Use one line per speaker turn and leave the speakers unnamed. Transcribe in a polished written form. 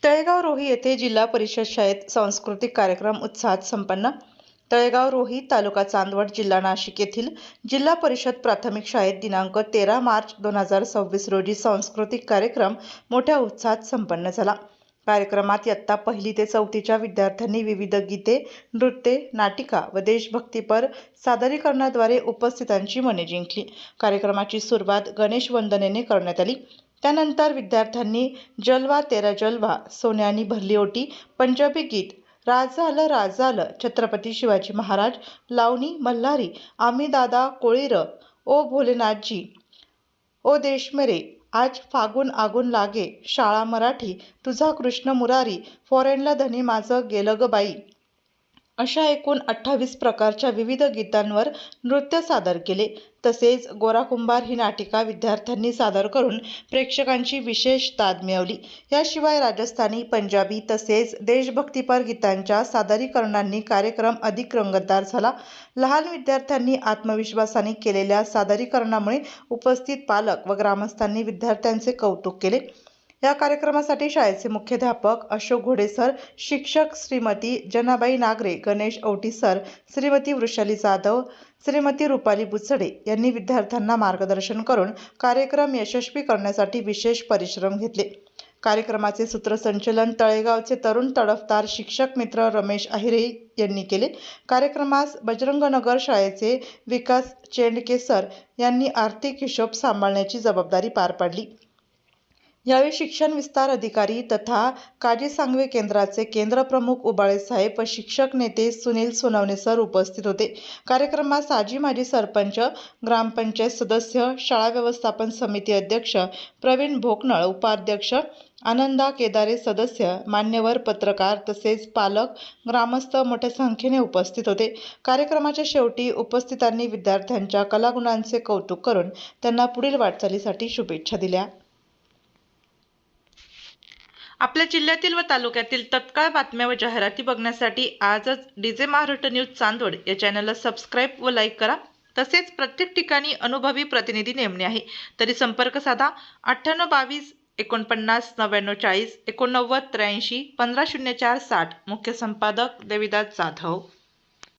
तळेगाव रोही येथे जिल्हा परिषद शाळेत सांस्कृतिक कार्यक्रम उत्साहात संपन्न। तळेगाव रोही, तालुका चांदवड, जिल्हा नाशिक येथील जिल्हा परिषद प्राथमिक शाळेत दिनांक 13 मार्च 2026 रोजी सांस्कृतिक कार्यक्रम मोठ्या उत्साहात संपन्न झाला। कार्यक्रमात इयत्ता 1ली ते 4थीच्या विद्यार्थ्यांनी विविध गीते, नृत्ये, नाटिका व देशभक्तीपर सादरीकरणाद्वारे उपस्थितांची मने जिंकली। कार्यक्रमाची सुरुवात गणेश वंदनेने करण्यात आली। त्यानंतर विद्यार्थ्यांनी जलवा तेरा जलवा, सोन्यानी भरली ओटी, पंजाबी गीत, राज आलं, छत्रपती शिवाजी महाराज, लावणी, मल्हारी, आम्ही दादा कोळीर, ओ भोलेनाथजी, ओ देश मेरे, आज फागुन आगून लागे, शाळा मराठी, तुझा कृष्ण मुरारी, फॉरेनला धनी माझं गेलं ग बाई, अशा एकूण 28 प्रकारच्या विविध गीतांवर नृत्य सादर केले। तसेच गोरा कुंभार ही नाटिका विद्यार्थ्यांनी सादर करून प्रेक्षकांची विशेष दाद मिळवली। याशिवाय राजस्थानी, पंजाबी तसेच देशभक्तीपर गीतांच्या सादरीकरणांनी कार्यक्रम अधिक रंगतदार झाला। लहान विद्यार्थ्यांनी आत्मविश्वासाने केलेल्या सादरीकरणामुळे उपस्थित पालक व ग्रामस्थांनी विद्यार्थ्यांचे कौतुक केले। या कार्यक्रमासाठी शाळेचे मुख्याध्यापक अशोक घोडे सर, शिक्षक श्रीमती जनाबाई नागरे, गणेश औटी सर, श्रीमती वृषाली जाधव, श्रीमती रुपाली बुचडे यांनी विद्यार्थ्यांना मार्गदर्शन करून कार्यक्रम यशस्वी करण्यासाठी विशेष परिश्रम घेतले। कार्यक्रमाचे सूत्रसंचालन तळेगावचे तरुण तडफदार शिक्षक मित्र रमेश आहिरे यांनी केले। कार्यक्रमास बजरंगनगर शाळेचे विकास चेंडके सर यांनी आर्थिक हिशोब सांभाळण्याची जबाबदारी पार पाडली। यावेळी शिक्षण विस्तार अधिकारी तथा काजी सांगवे केंद्राचे केंद्रप्रमुख उबाळे साहेब व शिक्षक नेते सुनील सोनवणे सर उपस्थित होते। कार्यक्रमात साजी माजी सरपंच, ग्रामपंचायत सदस्य, शाळा व्यवस्थापन समिती अध्यक्ष प्रवीण भोकनळ, उपाध्यक्ष आनंदा केदारे, सदस्य, मान्यवर, पत्रकार तसेच पालक, ग्रामस्थ मोठ्या संख्येने उपस्थित होते। कार्यक्रमाच्या शेवटी उपस्थितांनी विद्यार्थ्यांच्या कलागुणांचे कौतुक करून त्यांना पुढील वाटचालीसाठी शुभेच्छा दिल्या। आपल्या जिल्ह्यातील व तालुक्यातील तत्काळ बातम्या व जाहिराती बघण्यासाठी आजच डीजे महाराष्ट्र न्यूज चांदवड या चॅनलला सबस्क्राईब व लाईक करा। तसेच प्रत्येक ठिकाणी अनुभवी प्रतिनिधी नेमणे आहे, तरी संपर्क साधा 9822 49 99 40 89 83 1504 60। मुख्य संपादक देविदास जाधव।